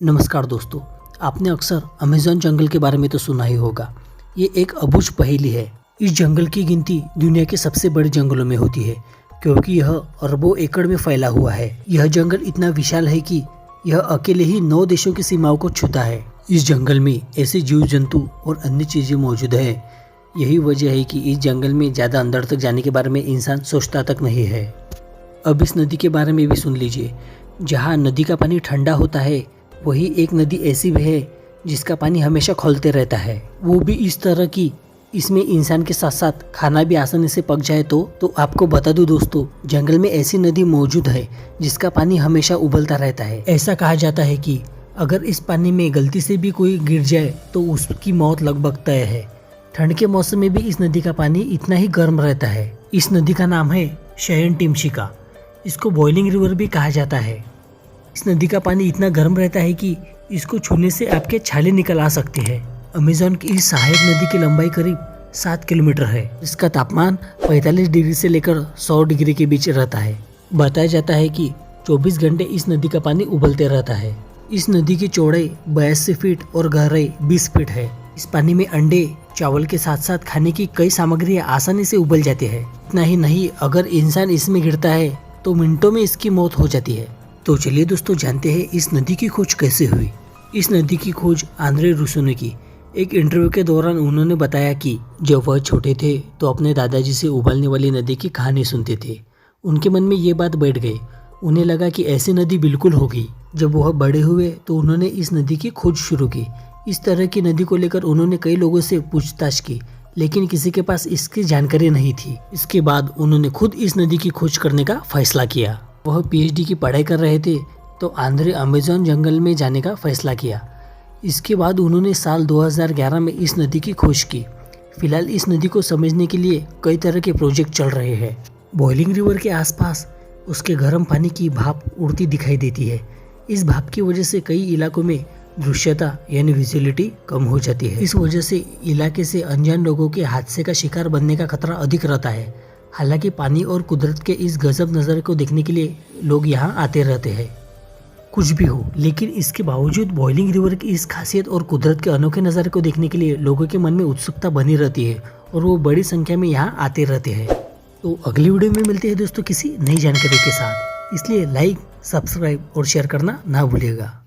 नमस्कार दोस्तों, आपने अक्सर अमेज़न जंगल के बारे में तो सुना ही होगा। ये एक अबूझ पहेली है। इस जंगल की गिनती दुनिया के सबसे बड़े जंगलों में होती है, क्योंकि यह अरबों एकड़ में फैला हुआ है। यह जंगल इतना विशाल है कि यह अकेले ही 9 देशों की सीमाओं को छूता है। इस जंगल में ऐसे जीव जंतु और अन्य चीजें मौजूद है। यही वजह है कि इस जंगल में ज्यादा अंदर तक जाने के बारे में इंसान सोचता तक नहीं है। अब इस नदी के बारे में भी सुन लीजिए। जहाँ नदी का पानी ठंडा होता है, वही एक नदी ऐसी भी है जिसका पानी हमेशा खौलते रहता है, वो भी इस तरह की इसमें इंसान के साथ साथ खाना भी आसानी से पक जाए। तो आपको बता दूं दोस्तों, जंगल में ऐसी नदी मौजूद है जिसका पानी हमेशा उबलता रहता है। ऐसा कहा जाता है कि अगर इस पानी में गलती से भी कोई गिर जाए तो उसकी मौत लगभग तय है। ठंड के मौसम में भी इस नदी का पानी इतना ही गर्म रहता है। इस नदी का नाम है शयन टिमशिका। इसको बॉइलिंग रिवर भी कहा जाता है। इस नदी का पानी इतना गर्म रहता है कि इसको छूने से आपके छाले निकल आ सकते हैं। अमेज़न की इस सहायक नदी की लंबाई करीब 7 किलोमीटर है। इसका तापमान 45 डिग्री से लेकर 100 डिग्री के बीच रहता है। बताया जाता है कि 24 घंटे इस नदी का पानी उबलते रहता है। इस नदी की चौड़ाई 82 फीट और गहराई 20 फीट है। इस पानी में अंडे, चावल के साथ साथ खाने की कई सामग्रियां आसानी से उबल जाती है। इतना ही नहीं, अगर इंसान इसमें गिरता है तो मिनटों में इसकी मौत हो जाती है। तो चलिए दोस्तों, जानते हैं इस नदी की खोज कैसे हुई। इस नदी की खोज आंद्रे रूसो ने की। एक इंटरव्यू के दौरान उन्होंने बताया कि जब वह छोटे थे तो अपने दादाजी से उबलने वाली नदी की कहानी सुनते थे। उनके मन में ये बात बैठ गई। उन्हें लगा कि ऐसी नदी बिल्कुल होगी। जब वह बड़े हुए तो उन्होंने इस नदी की खोज शुरू की। इस तरह की नदी को लेकर उन्होंने कई लोगों से पूछताछ की, लेकिन किसी के पास इसकी जानकारी नहीं थी। इसके बाद उन्होंने खुद इस नदी की खोज करने का फैसला किया। वह पीएचडी की पढ़ाई कर रहे थे तो आंद्रे अमेज़न जंगल में जाने का फैसला किया। इसके बाद उन्होंने साल 2011 में इस नदी की खोज की। फिलहाल इस नदी को समझने के लिए कई तरह के प्रोजेक्ट चल रहे हैं। बॉइलिंग रिवर के आसपास उसके गर्म पानी की भाप उड़ती दिखाई देती है। इस भाप की वजह से कई इलाकों में दृश्यता यानी विजिबिलिटी कम हो जाती है। इस वजह से इलाके से अनजान लोगों के हादसे का शिकार बनने का खतरा अधिक रहता है। हालांकि पानी और कुदरत के इस गजब नज़ारे को देखने के लिए लोग यहाँ आते रहते हैं। कुछ भी हो, लेकिन इसके बावजूद बॉइलिंग रिवर की इस खासियत और कुदरत के अनोखे नज़ारे को देखने के लिए लोगों के मन में उत्सुकता बनी रहती है और वो बड़ी संख्या में यहाँ आते रहते हैं। तो अगली वीडियो में मिलते हैं दोस्तों किसी नई जानकारी के साथ। इसलिए लाइक, सब्सक्राइब और शेयर करना ना भूलिएगा।